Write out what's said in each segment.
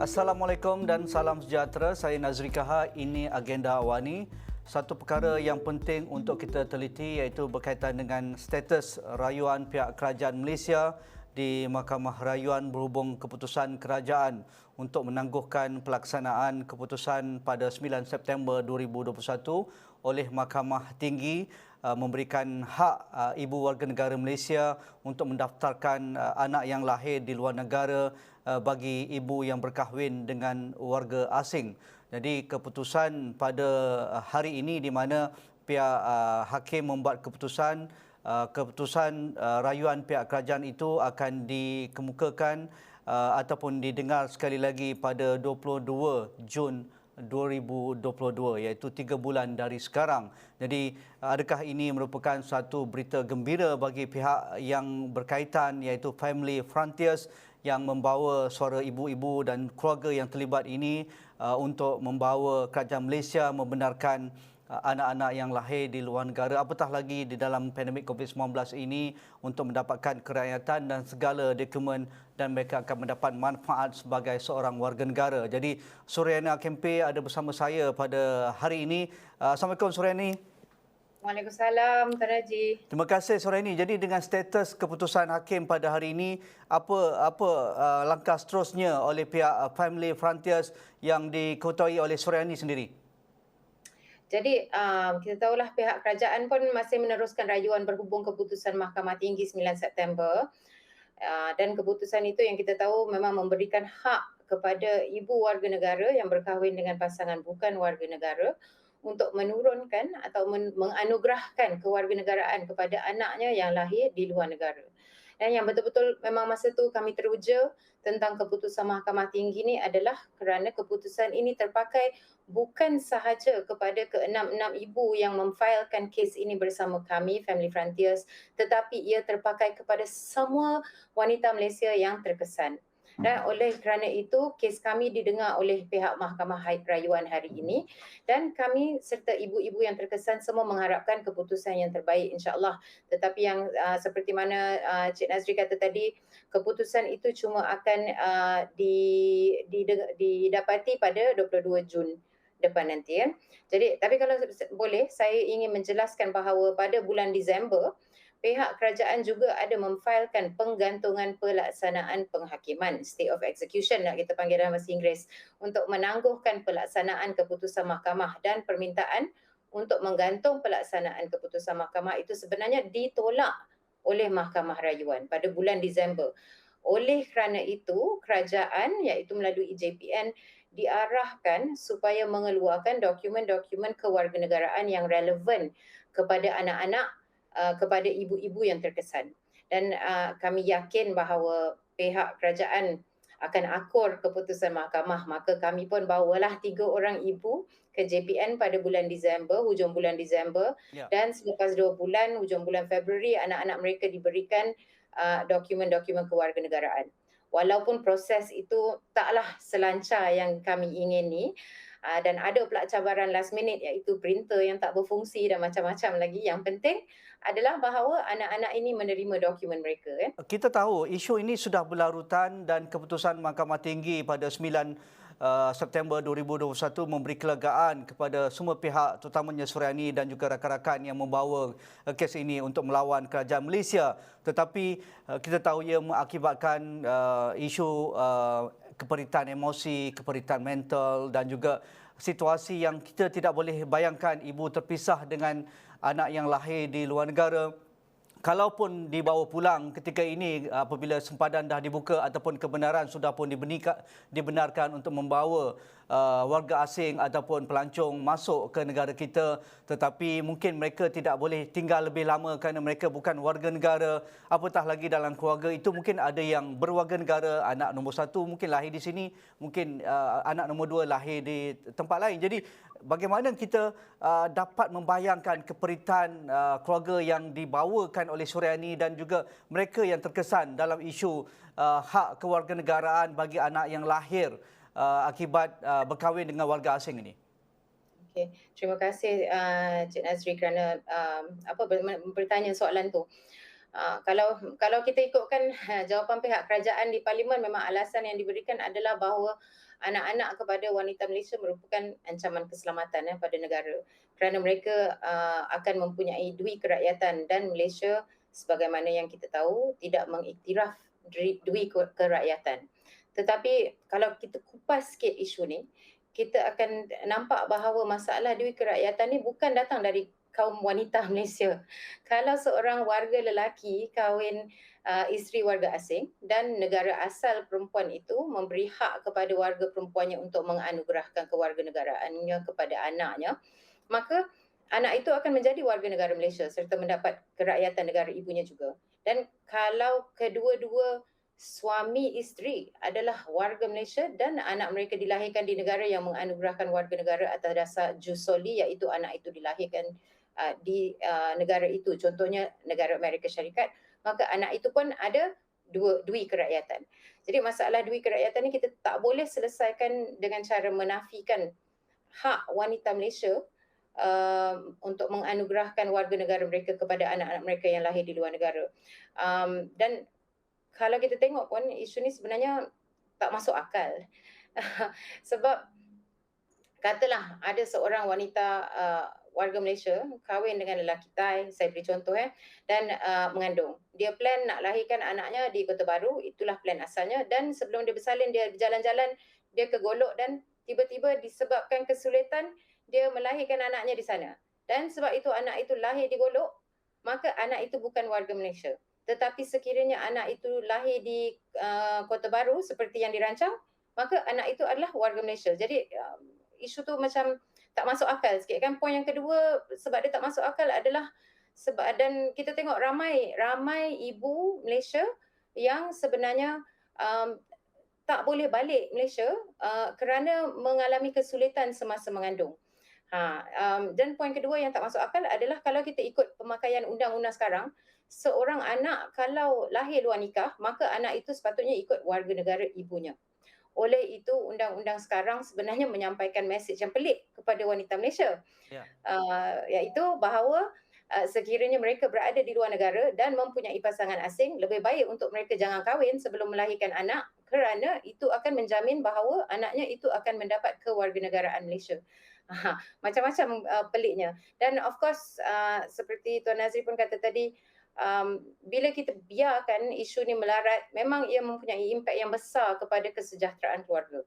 Assalamualaikum dan salam sejahtera. Saya Nazri Kaha. Ini agenda awani. Satu perkara yang penting untuk kita teliti iaitu berkaitan dengan status rayuan pihak kerajaan Malaysia di Mahkamah Rayuan berhubung keputusan kerajaan untuk menangguhkan pelaksanaan keputusan pada 9 September 2021 oleh Mahkamah Tinggi memberikan hak ibu warga negara Malaysia untuk mendaftarkan anak yang lahir di luar negara bagi ibu yang berkahwin dengan warga asing. Jadi keputusan pada hari ini di mana pihak hakim membuat keputusan rayuan pihak kerajaan itu akan dikemukakan ataupun didengar sekali lagi pada 22 Jun 2022, iaitu 3 bulan dari sekarang. Jadi adakah ini merupakan satu berita gembira bagi pihak yang berkaitan iaitu Family Frontiers yang membawa suara ibu-ibu dan keluarga yang terlibat ini untuk membawa kerajaan Malaysia membenarkan anak-anak yang lahir di luar negara, apatah lagi di dalam pandemik COVID-19 ini, untuk mendapatkan kerakyatan dan segala dokumen dan mereka akan mendapat manfaat sebagai seorang warga negara. Jadi Suryani Kempe ada bersama saya pada hari ini. Assalamualaikum Suryani. Waalaikumsalam, Tuan Haji. Terima kasih Suryani. Jadi dengan status keputusan hakim pada hari ini, apa langkah seterusnya oleh pihak Family Frontiers yang diketuai oleh Suryani sendiri? Jadi kita tahulah pihak kerajaan pun masih meneruskan rayuan berhubung keputusan Mahkamah Tinggi 9 September. Dan keputusan itu yang kita tahu memang memberikan hak kepada ibu warga negara yang berkahwin dengan pasangan bukan warga negara untuk menurunkan atau menganugerahkan kewarganegaraan kepada anaknya yang lahir di luar negara. Dan yang betul-betul memang masa tu kami teruja tentang keputusan Mahkamah Tinggi ini adalah kerana keputusan ini terpakai bukan sahaja kepada ke-6 ibu yang memfailkan kes ini bersama kami, Family Frontiers, tetapi ia terpakai kepada semua wanita Malaysia yang terkesan. Dan oleh kerana itu, kes kami didengar oleh pihak Mahkamah Rayuan hari ini dan kami serta ibu-ibu yang terkesan semua mengharapkan keputusan yang terbaik insya-Allah. Tetapi yang seperti mana Cik Nazri kata tadi, keputusan itu cuma akan didapati pada 22 Jun depan nanti ya. Jadi tapi kalau boleh saya ingin menjelaskan bahawa pada bulan Disember pihak kerajaan juga ada memfailkan penggantungan pelaksanaan penghakiman, stay of execution nak kita panggil dalam bahasa Inggeris, untuk menangguhkan pelaksanaan keputusan mahkamah, dan permintaan untuk menggantung pelaksanaan keputusan mahkamah itu sebenarnya ditolak oleh Mahkamah Rayuan pada bulan Disember. Oleh kerana itu, kerajaan iaitu melalui JPN diarahkan supaya mengeluarkan dokumen-dokumen kewarganegaraan yang relevan kepada anak-anak, kepada ibu-ibu yang terkesan. Dan kami yakin bahawa pihak kerajaan akan akur keputusan mahkamah, maka kami pun bawalah 3 orang ibu ke JPN pada bulan Disember, hujung bulan Disember, dan selepas 2 bulan, hujung bulan Februari, anak-anak mereka diberikan dokumen-dokumen kewarganegaraan. Walaupun proses itu taklah selancar yang kami ingini, dan ada pula cabaran last minute iaitu printer yang tak berfungsi dan macam-macam lagi. Yang penting adalah bahawa anak-anak ini menerima dokumen mereka. Kita tahu isu ini sudah berlarutan dan keputusan Mahkamah Tinggi pada 9 September 2021 memberi kelegaan kepada semua pihak, terutamanya Suryani dan juga rakan-rakan yang membawa kes ini untuk melawan kerajaan Malaysia. Tetapi kita tahu ia mengakibatkan isu keperitan emosi, keperitan mental dan juga situasi yang kita tidak boleh bayangkan, ibu terpisah dengan anak yang lahir di luar negara. Kalaupun dibawa pulang ketika ini apabila sempadan dah dibuka ataupun kebenaran sudah pun dibenarkan untuk membawa warga asing ataupun pelancong masuk ke negara kita, tetapi mungkin mereka tidak boleh tinggal lebih lama kerana mereka bukan warga negara, apatah lagi dalam keluarga itu mungkin ada yang berwarga negara, anak nombor 1 mungkin lahir di sini, mungkin anak nombor 2 lahir di tempat lain. Jadi bagaimana kita dapat membayangkan keperitan keluarga yang dibawakan oleh Suryani dan juga mereka yang terkesan dalam isu hak kewarganegaraan bagi anak yang lahir akibat berkahwin dengan warga asing ini? Okey, terima kasih Cik Nazri kerana bertanya soalan tu. Kalau kita ikutkan jawapan pihak kerajaan di parlimen, memang alasan yang diberikan adalah bahawa anak-anak kepada wanita Malaysia merupakan ancaman keselamatan pada negara, kerana mereka akan mempunyai dui kerakyatan, dan Malaysia sebagaimana yang kita tahu tidak mengiktiraf dui kerakyatan. Tetapi kalau kita kupas sikit isu ni, kita akan nampak bahawa masalah dui kerakyatan ni bukan datang dari kaum wanita Malaysia. Kalau seorang warga lelaki kahwin isteri warga asing dan negara asal perempuan itu memberi hak kepada warga perempuannya untuk menganugerahkan kewarganegaraannya kepada anaknya, maka anak itu akan menjadi warga negara Malaysia serta mendapat kerakyatan negara ibunya juga. Dan kalau kedua-dua suami isteri adalah warga Malaysia dan anak mereka dilahirkan di negara yang menganugerahkan warga negara atas dasar jus soli, iaitu anak itu dilahirkan di negara itu, contohnya negara Amerika Syarikat, maka anak itu pun ada dui kerakyatan. Jadi masalah dui kerakyatan ni kita tak boleh selesaikan dengan cara menafikan hak wanita Malaysia untuk menganugerahkan warga negara mereka kepada anak-anak mereka yang lahir di luar negara. Dan kalau kita tengok pun isu ni sebenarnya tak masuk akal. Sebab katalah ada seorang wanita warga Malaysia kahwin dengan lelaki Thai, saya beri contoh dan mengandung. Dia plan nak lahirkan anaknya di Kota Baru, itulah plan asalnya, dan sebelum dia bersalin dia berjalan-jalan, dia ke Golok dan tiba-tiba disebabkan kesulitan dia melahirkan anaknya di sana. Dan sebab itu anak itu lahir di Golok, maka anak itu bukan warga Malaysia. Tetapi sekiranya anak itu lahir di Kota Baru seperti yang dirancang, maka anak itu adalah warga Malaysia. Jadi isu tu macam tak masuk akal sikit kan. Poin yang kedua sebab dia tak masuk akal adalah sebab, dan kita tengok ramai ibu Malaysia yang sebenarnya tak boleh balik Malaysia kerana mengalami kesulitan semasa mengandung. Dan poin kedua yang tak masuk akal adalah kalau kita ikut pemakaian undang-undang sekarang, seorang anak kalau lahir luar nikah, maka anak itu sepatutnya ikut warga negara ibunya. Oleh itu, undang-undang sekarang sebenarnya menyampaikan mesej yang pelik kepada wanita Malaysia, iaitu bahawa sekiranya mereka berada di luar negara dan mempunyai pasangan asing, lebih baik untuk mereka jangan kahwin sebelum melahirkan anak, kerana itu akan menjamin bahawa anaknya itu akan mendapat kewarganegaraan Malaysia. Macam-macam peliknya. Dan of course seperti Tuan Nazri pun kata tadi, bila kita biarkan isu ni melarat, memang ia mempunyai impak yang besar kepada kesejahteraan keluarga.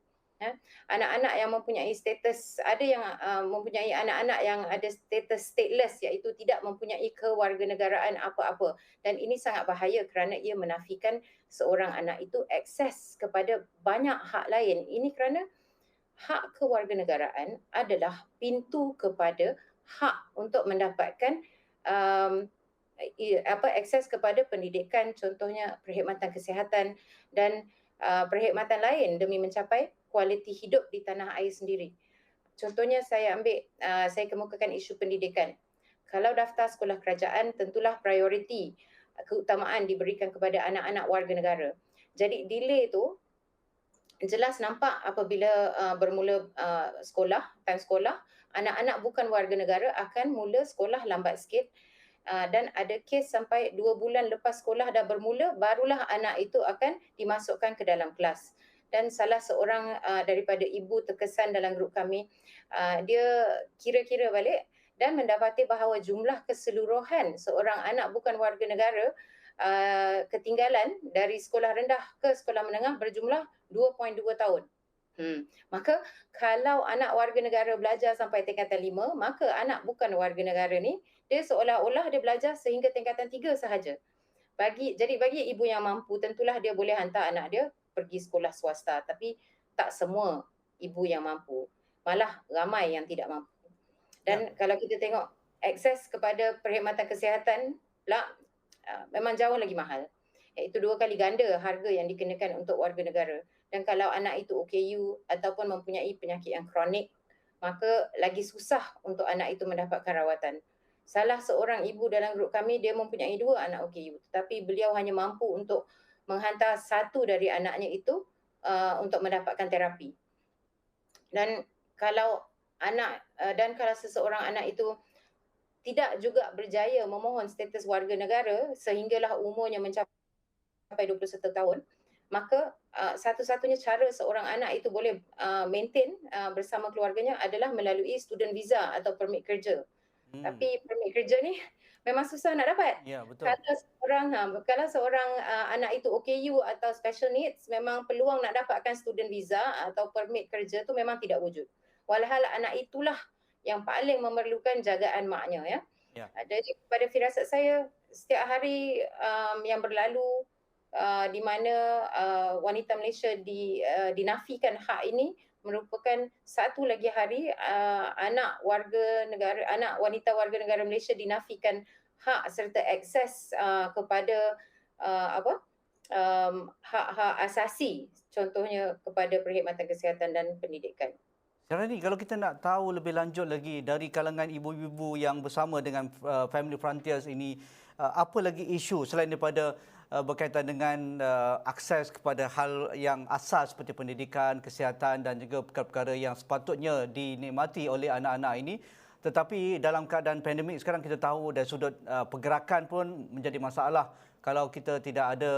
Anak-anak yang mempunyai status, ada yang mempunyai anak-anak yang ada status stateless, iaitu tidak mempunyai kewarganegaraan apa-apa, dan ini sangat bahaya kerana ia menafikan seorang anak itu akses kepada banyak hak lain. Ini kerana hak kewarganegaraan adalah pintu kepada hak untuk mendapatkan akses kepada pendidikan, contohnya perkhidmatan kesihatan dan perkhidmatan lain demi mencapai kualiti hidup di tanah air sendiri. Contohnya saya kemukakan isu pendidikan. Kalau daftar sekolah kerajaan, tentulah prioriti keutamaan diberikan kepada anak-anak warga negara. Jadi delay tu jelas nampak apabila bermula time sekolah, anak-anak bukan warga negara akan mula sekolah lambat sikit. Dan ada kes sampai 2 bulan lepas sekolah dah bermula, barulah anak itu akan dimasukkan ke dalam kelas. Dan salah seorang daripada ibu terkesan dalam grup kami, dia kira-kira balik dan mendapati bahawa jumlah keseluruhan seorang anak bukan warga negara ketinggalan dari sekolah rendah ke sekolah menengah berjumlah 2.2 tahun. Maka kalau anak warga negara belajar sampai tingkatan 5, maka anak bukan warga negara ni, dia seolah-olah dia belajar sehingga tingkatan 3 sahaja. Jadi bagi ibu yang mampu, tentulah dia boleh hantar anak dia pergi sekolah swasta, tapi tak semua ibu yang mampu. Malah ramai yang tidak mampu. Dan kalau kita tengok akses kepada perkhidmatan kesihatan pula memang jauh lagi mahal. Iaitu 2 kali ganda harga yang dikenakan untuk warga negara. Dan kalau anak itu OKU ataupun mempunyai penyakit yang kronik, maka lagi susah untuk anak itu mendapatkan rawatan. Salah seorang ibu dalam grup kami, dia mempunyai 2 anak OKU, tetapi beliau hanya mampu untuk menghantar 1 dari anaknya itu untuk mendapatkan terapi. Dan kalau seseorang anak itu tidak juga berjaya memohon status warga negara sehinggalah umurnya mencapai 21 tahun, maka satu-satunya cara seorang anak itu boleh maintain bersama keluarganya adalah melalui student visa atau permit kerja. Hmm. Tapi permit kerja ni memang susah nak dapat. Ya, betul. Kalau seorang anak itu OKU atau special needs, memang peluang nak dapatkan student visa atau permit kerja tu memang tidak wujud. Walhal anak itulah yang paling memerlukan jagaan maknya, ya. Ya. Jadi pada firasat saya, setiap hari yang berlalu di mana wanita Malaysia dinafikan hak ini, merupakan satu lagi hari anak wanita warga negara Malaysia dinafikan hak serta akses kepada hak-hak asasi, contohnya kepada perkhidmatan kesihatan dan pendidikan. Syarani, kalau kita nak tahu lebih lanjut lagi dari kalangan ibu-ibu yang bersama dengan Family Frontiers ini, apa lagi isu selain daripada berkaitan dengan akses kepada hal yang asas seperti pendidikan, kesihatan dan juga perkara-perkara yang sepatutnya dinikmati oleh anak-anak ini. Tetapi dalam keadaan pandemik sekarang kita tahu dari sudut pergerakan pun menjadi masalah. Kalau kita tidak ada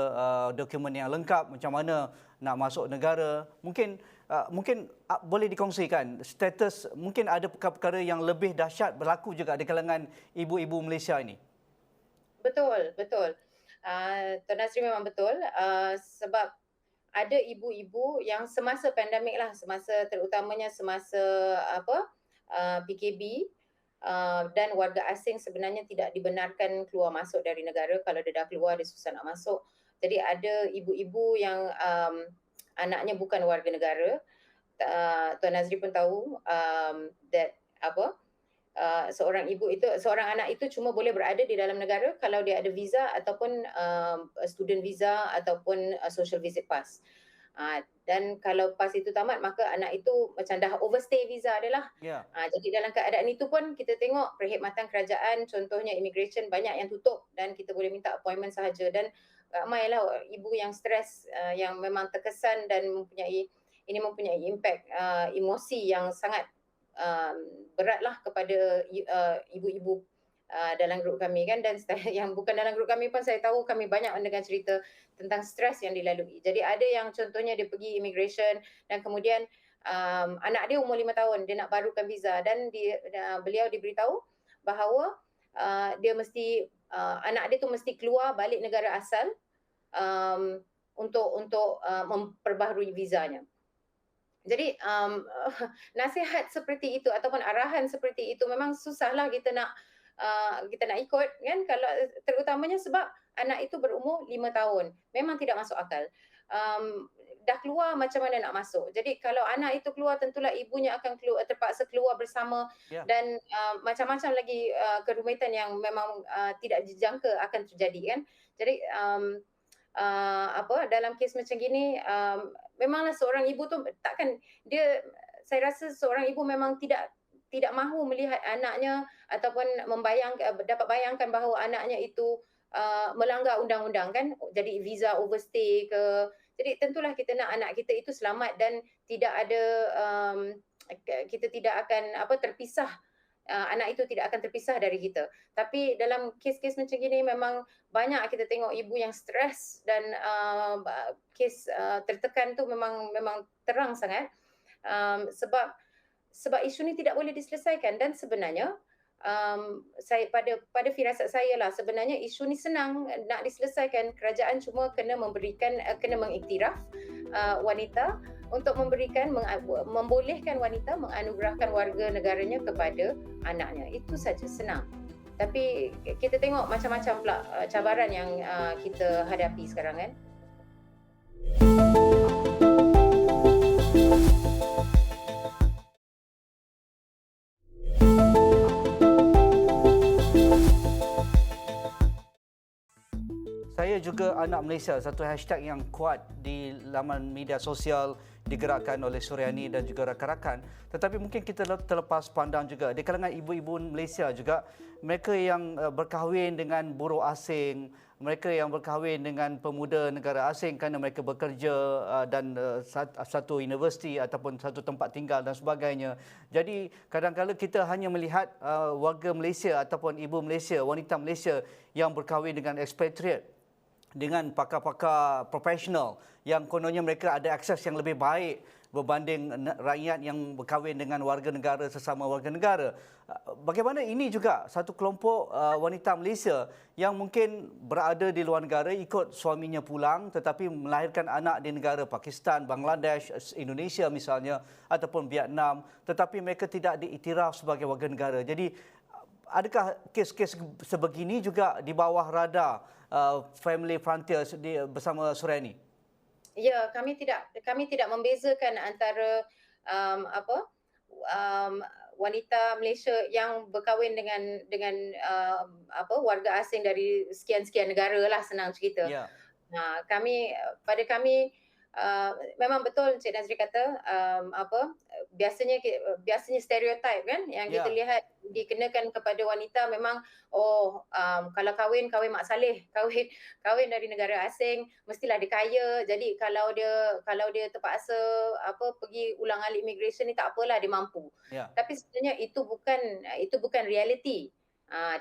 dokumen yang lengkap, macam mana nak masuk negara, mungkin boleh dikongsikan status, mungkin ada perkara-perkara yang lebih dahsyat berlaku juga di kalangan ibu-ibu Malaysia ini. Betul, betul. Tuan Nazri memang betul, sebab ada ibu-ibu yang semasa pandemik lah, terutamanya semasa PKB, dan warga asing sebenarnya tidak dibenarkan keluar masuk dari negara. Kalau dia dah keluar, dia susah nak masuk. Jadi ada ibu-ibu yang anaknya bukan warga negara. Tuan Nazri pun tahu that seorang anak itu cuma boleh berada di dalam negara kalau dia ada visa ataupun student visa ataupun social visit pass. Dan kalau pas itu tamat, maka anak itu macam dah overstay visa dia lah. Ya. Jadi dalam keadaan itu pun kita tengok perkhidmatan kerajaan, contohnya immigration, banyak yang tutup dan kita boleh minta appointment sahaja. Dan ramailah ibu yang stres, yang memang terkesan dan mempunyai impact emosi yang sangat beratlah kepada ibu-ibu dalam grup kami kan. Dan yang bukan dalam grup kami pun saya tahu kami banyak mendengar cerita tentang stres yang dilalui. Jadi ada yang contohnya dia pergi immigration dan kemudian anak dia umur 5 tahun, dia nak barukan visa dan beliau diberitahu bahawa anak dia tu mesti keluar balik negara asal untuk memperbaharui visanya. Jadi nasihat seperti itu ataupun arahan seperti itu memang susahlah kita nak ikut kan, kalau terutamanya sebab anak itu berumur 5 tahun. Memang tidak masuk akal. Dah keluar macam mana nak masuk. Jadi kalau anak itu keluar, tentulah ibunya akan terpaksa keluar bersama. Yeah. Dan macam-macam lagi kerumitan yang memang tidak dijangka akan terjadi kan. Jadi dalam kes macam gini, memanglah seorang ibu tu saya rasa seorang ibu memang tidak mahu melihat anaknya ataupun dapat bayangkan bahawa anaknya itu melanggar undang-undang kan, jadi visa overstay ke. Jadi tentulah kita nak anak kita itu selamat dan tidak ada kita tidak akan terpisah. Anak itu tidak akan terpisah dari kita. Tapi dalam kes-kes macam gini memang banyak kita tengok ibu yang stres dan kes tertekan tu memang terang sangat, sebab isu ni tidak boleh diselesaikan. Dan sebenarnya saya pada firasat saya lah, sebenarnya isu ni senang nak diselesaikan. Kerajaan cuma kena mengiktiraf wanita untuk membolehkan wanita menganugerahkan warga negaranya kepada anaknya. Itu saja, senang. Tapi kita tengok macam-macam pula cabaran yang kita hadapi sekarang kan. Saya juga anak Malaysia, satu hashtag yang kuat di laman media sosial digerakkan oleh Suryani dan juga rakan-rakan. Tetapi mungkin kita terlepas pandang juga di kalangan ibu-ibu Malaysia juga, mereka yang berkahwin dengan buruh asing, mereka yang berkahwin dengan pemuda negara asing kerana mereka bekerja dan satu universiti ataupun satu tempat tinggal dan sebagainya. Jadi kadang-kadang kita hanya melihat warga Malaysia ataupun ibu Malaysia, wanita Malaysia yang berkahwin dengan expatriate. dengan pakar-pakar profesional yang kononnya mereka ada akses yang lebih baik berbanding rakyat yang berkahwin dengan warga negara sesama warga negara. Bagaimana ini juga satu kelompok wanita Malaysia yang mungkin berada di luar negara ikut suaminya pulang tetapi melahirkan anak di negara Pakistan, Bangladesh, Indonesia misalnya ataupun Vietnam tetapi mereka tidak diiktiraf sebagai warga negara. Jadi adakah kes-kes sebegini juga di bawah radar Family Frontiers bersama Suryani? Ya, kami tidak membezakan antara apa wanita Malaysia yang berkahwin dengan warga asing dari sekian-sekian negara lah, senang cerita. Ya. Pada kami memang betul Cik Nazri kata biasanya stereotip kan yang kita Ya. lihat dikenakan kepada wanita memang kalau kahwin mak saleh, kahwin dari negara asing mestilah dia kaya. Jadi kalau dia terpaksa pergi ulang alik immigration ni tak apalah, dia mampu. Ya. Tapi sebenarnya itu bukan realiti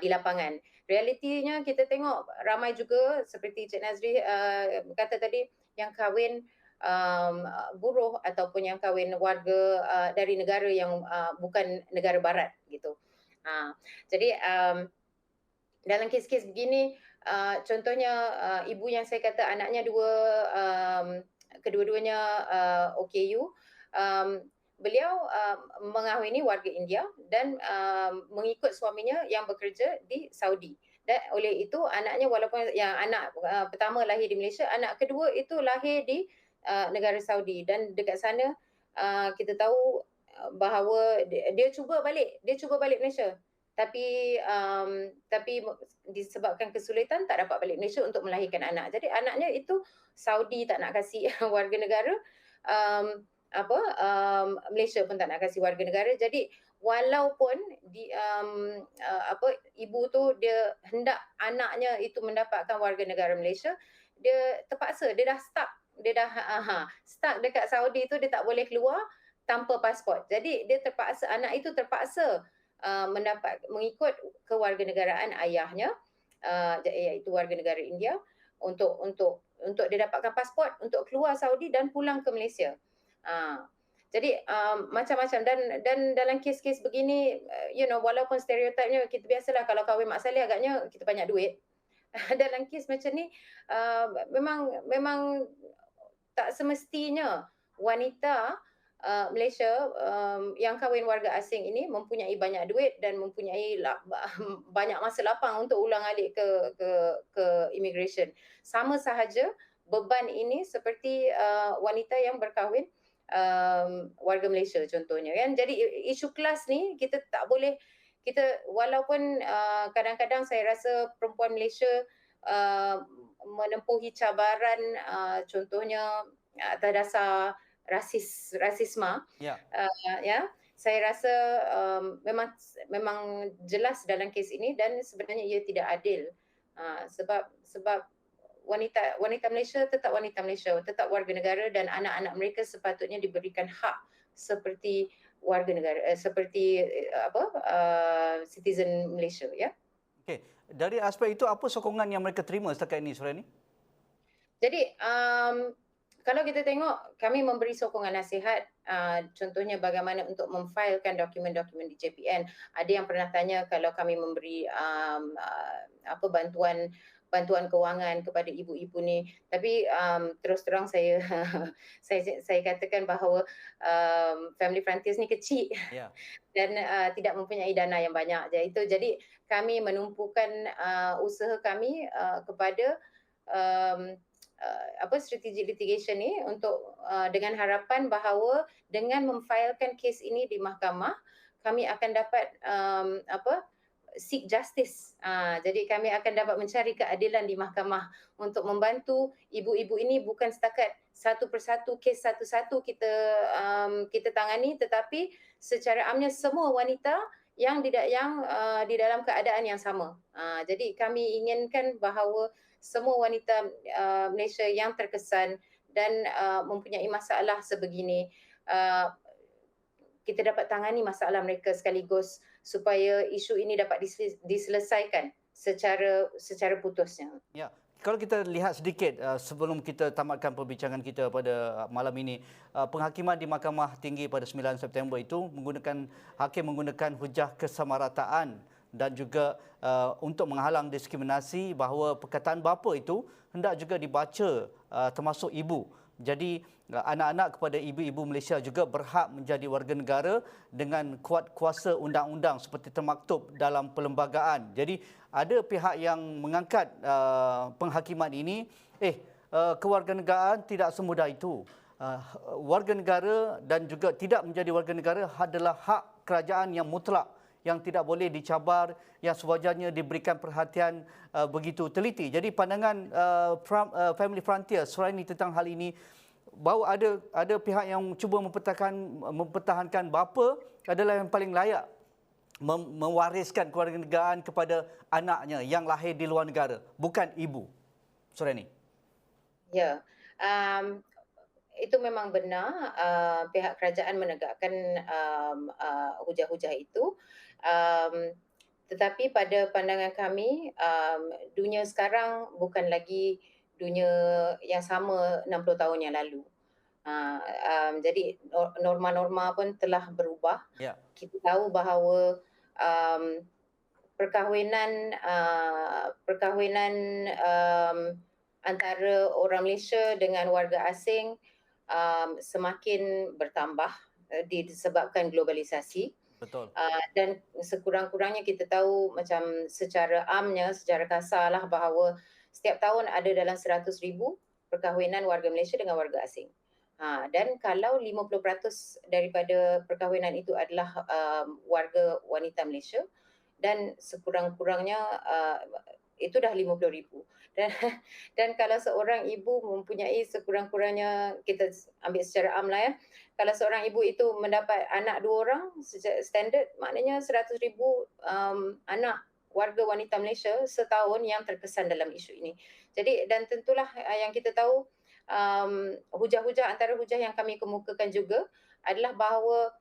di lapangan. Realitinya kita tengok ramai juga seperti Cik Nazri kata tadi yang kahwin buruh ataupun yang kahwin warga dari negara yang bukan negara barat gitu. Jadi dalam kes-kes begini contohnya ibu yang saya kata anaknya dua, kedua-duanya OKU, beliau mengahwini warga India dan mengikut suaminya yang bekerja di Saudi. Dan oleh itu anaknya walaupun yang anak pertama lahir di Malaysia, anak kedua itu lahir di negara Saudi dan dekat sana kita tahu bahawa dia cuba balik Malaysia. Tapi disebabkan kesulitan tak dapat balik Malaysia untuk melahirkan anak. Jadi anaknya itu Saudi tak nak kasih warga negara, Malaysia pun tak nak kasih warga negara. Jadi walaupun ibu tu dia hendak anaknya itu mendapatkan warga negara Malaysia, dia terpaksa, dia dah stuck dekat Saudi tu, dia tak boleh keluar tanpa pasport. Jadi dia terpaksa, anak itu terpaksa mengikut kewarganegaraan ayahnya, iaitu warga negara India untuk dia dapatkan pasport untuk keluar Saudi dan pulang ke Malaysia. Jadi macam-macam dan dalam kes-kes begini walaupun stereotipnya kita biasalah kalau kahwin mak saleh agaknya kita banyak duit. Dalam kes macam ni memang tak semestinya wanita Malaysia yang kahwin warga asing ini mempunyai banyak duit dan mempunyai banyak masa lapang untuk ulang alik ke immigration. Sama sahaja beban ini seperti wanita yang berkahwin warga Malaysia contohnya kan. Jadi isu kelas ni kita tak boleh, walaupun kadang-kadang saya rasa perempuan Malaysia menempuhi cabaran contohnya atas dasar rasisme. Saya rasa memang jelas dalam kes ini dan sebenarnya ia tidak adil sebab wanita Malaysia tetap wanita Malaysia, tetap warga negara dan anak-anak mereka sepatutnya diberikan hak seperti warga negara, seperti citizen Malaysia ya. Okey, dari aspek itu apa sokongan yang mereka terima setakat ini Suryani? Jadi kalau kita tengok, kami memberi sokongan nasihat, contohnya bagaimana untuk memfailkan dokumen-dokumen di JPN. Ada yang pernah tanya kalau kami memberi bantuan kewangan kepada ibu-ibu ni. Tapi terus terang saya saya katakan bahawa Family Frontiers ni kecil dan tidak mempunyai dana yang banyak. Jadi kami menumpukan usaha kami kepada strategic litigation ni untuk dengan harapan bahawa dengan memfailkan kes ini di mahkamah kami akan dapat seek justice. Jadi kami akan dapat mencari keadilan di mahkamah untuk membantu ibu-ibu ini, bukan setakat satu persatu kes satu-satu kita tangani, tetapi secara amnya semua wanita yang di dalam keadaan yang sama. Jadi kami inginkan bahawa semua wanita Malaysia yang terkesan dan mempunyai masalah sebegini, kita dapat tangani masalah mereka sekaligus supaya isu ini dapat diselesaikan secara putusnya. Ya, Kalau kita lihat sedikit sebelum kita tamatkan perbincangan kita pada malam ini, penghakiman di Mahkamah Tinggi pada 9 September itu hakim menggunakan hujah kesamarataan dan juga untuk menghalang diskriminasi, bahawa perkataan bapa itu hendak juga dibaca termasuk ibu. Jadi anak-anak kepada ibu-ibu Malaysia juga berhak menjadi warga negara dengan kuat kuasa undang-undang seperti termaktub dalam perlembagaan. Jadi ada pihak yang mengangkat penghakiman ini, kewarganegaraan tidak semudah itu. Warga negara dan juga tidak menjadi warga negara adalah hak kerajaan yang mutlak, yang tidak boleh dicabar, yang sewajarnya diberikan perhatian begitu teliti. Jadi pandangan Family Frontier Suraini tentang hal ini, bahawa ada pihak yang cuba mempertahankan bapa adalah yang paling layak mewariskan kewarganegaraan kepada anaknya yang lahir di luar negara, bukan ibu. Suraini. Ya, itu memang benar, pihak kerajaan menegakkan hujah-hujah itu. Tetapi pada pandangan kami, dunia sekarang bukan lagi dunia yang sama 60 tahun yang lalu. Jadi norma-norma pun telah berubah. Ya. Kita tahu bahawa perkahwinan antara orang Malaysia dengan warga asing semakin bertambah disebabkan globalisasi. Betul. Dan sekurang-kurangnya kita tahu macam secara amnya, secara kasarlah, bahawa setiap tahun ada dalam 100,000 perkahwinan warga Malaysia dengan warga asing. Dan kalau 50% daripada perkahwinan itu adalah warga wanita Malaysia, dan sekurang-kurangnya itu dah 50,000. Dan kalau seorang ibu mempunyai sekurang-kurangnya, kita ambil secara am lah ya, kalau seorang ibu itu mendapat anak 2 orang secara standard, maknanya 100,000 anak warga wanita Malaysia setahun yang terkesan dalam isu ini. Jadi, dan tentulah yang kita tahu, antara hujah yang kami kemukakan juga adalah bahawa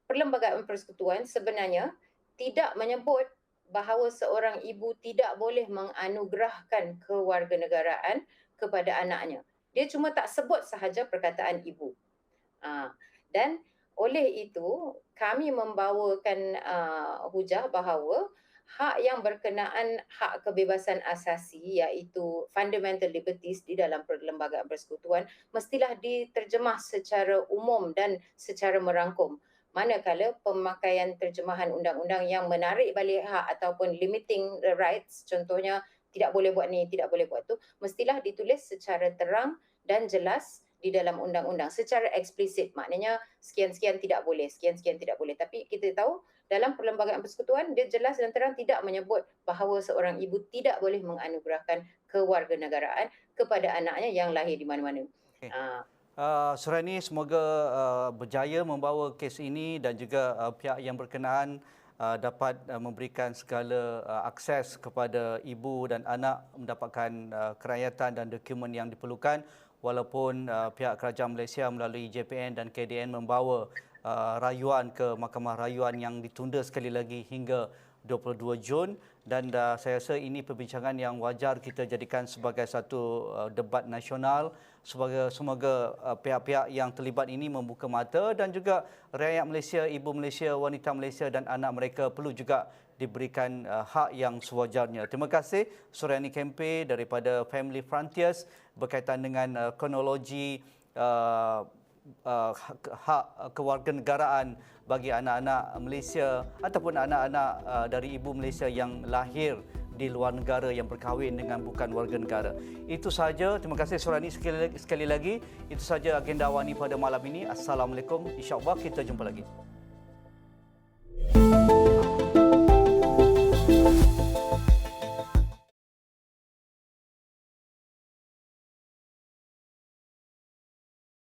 Perlembagaan Persekutuan sebenarnya tidak menyebut bahawa seorang ibu tidak boleh menganugerahkan kewarganegaraan kepada anaknya. Dia cuma tak sebut sahaja perkataan ibu. Dan oleh itu kami membawakan hujah bahawa hak yang berkenaan hak kebebasan asasi, iaitu fundamental liberties di dalam Perlembagaan Persekutuan, mestilah diterjemah secara umum dan secara merangkum. Manakala pemakaian terjemahan undang-undang yang menarik balik hak ataupun limiting the rights, contohnya tidak boleh buat ni, tidak boleh buat tu, mestilah ditulis secara terang dan jelas di dalam undang-undang secara eksplisit. Maknanya sekian-sekian tidak boleh, sekian-sekian tidak boleh. Tapi kita tahu dalam Perlembagaan Persekutuan dia jelas dan terang tidak menyebut bahawa seorang ibu tidak boleh menganugerahkan kewarganegaraan kepada anaknya yang lahir di mana-mana. Okay. Suraini, semoga berjaya membawa kes ini dan juga pihak yang berkenaan dapat memberikan segala akses kepada ibu dan anak mendapatkan kerayatan dan dokumen yang diperlukan, walaupun pihak kerajaan Malaysia melalui JPN dan KDN membawa rayuan ke Mahkamah Rayuan yang ditunda sekali lagi hingga 22 Jun, dan saya rasa ini perbincangan yang wajar kita jadikan sebagai satu debat nasional. Semoga pihak-pihak yang terlibat ini membuka mata, dan juga rakyat Malaysia, ibu Malaysia, wanita Malaysia dan anak mereka perlu juga diberikan hak yang sewajarnya. Terima kasih Suraini Kempe daripada Family Frontiers berkaitan dengan kronologi hak kewarganegaraan bagi anak-anak Malaysia ataupun anak-anak dari ibu Malaysia yang lahir di luar negara yang berkahwin dengan bukan warga negara. Itu sahaja. Terima kasih Suraini sekali lagi. Itu sahaja agenda Wani pada malam ini. Assalamualaikum. InsyaAllah kita jumpa lagi.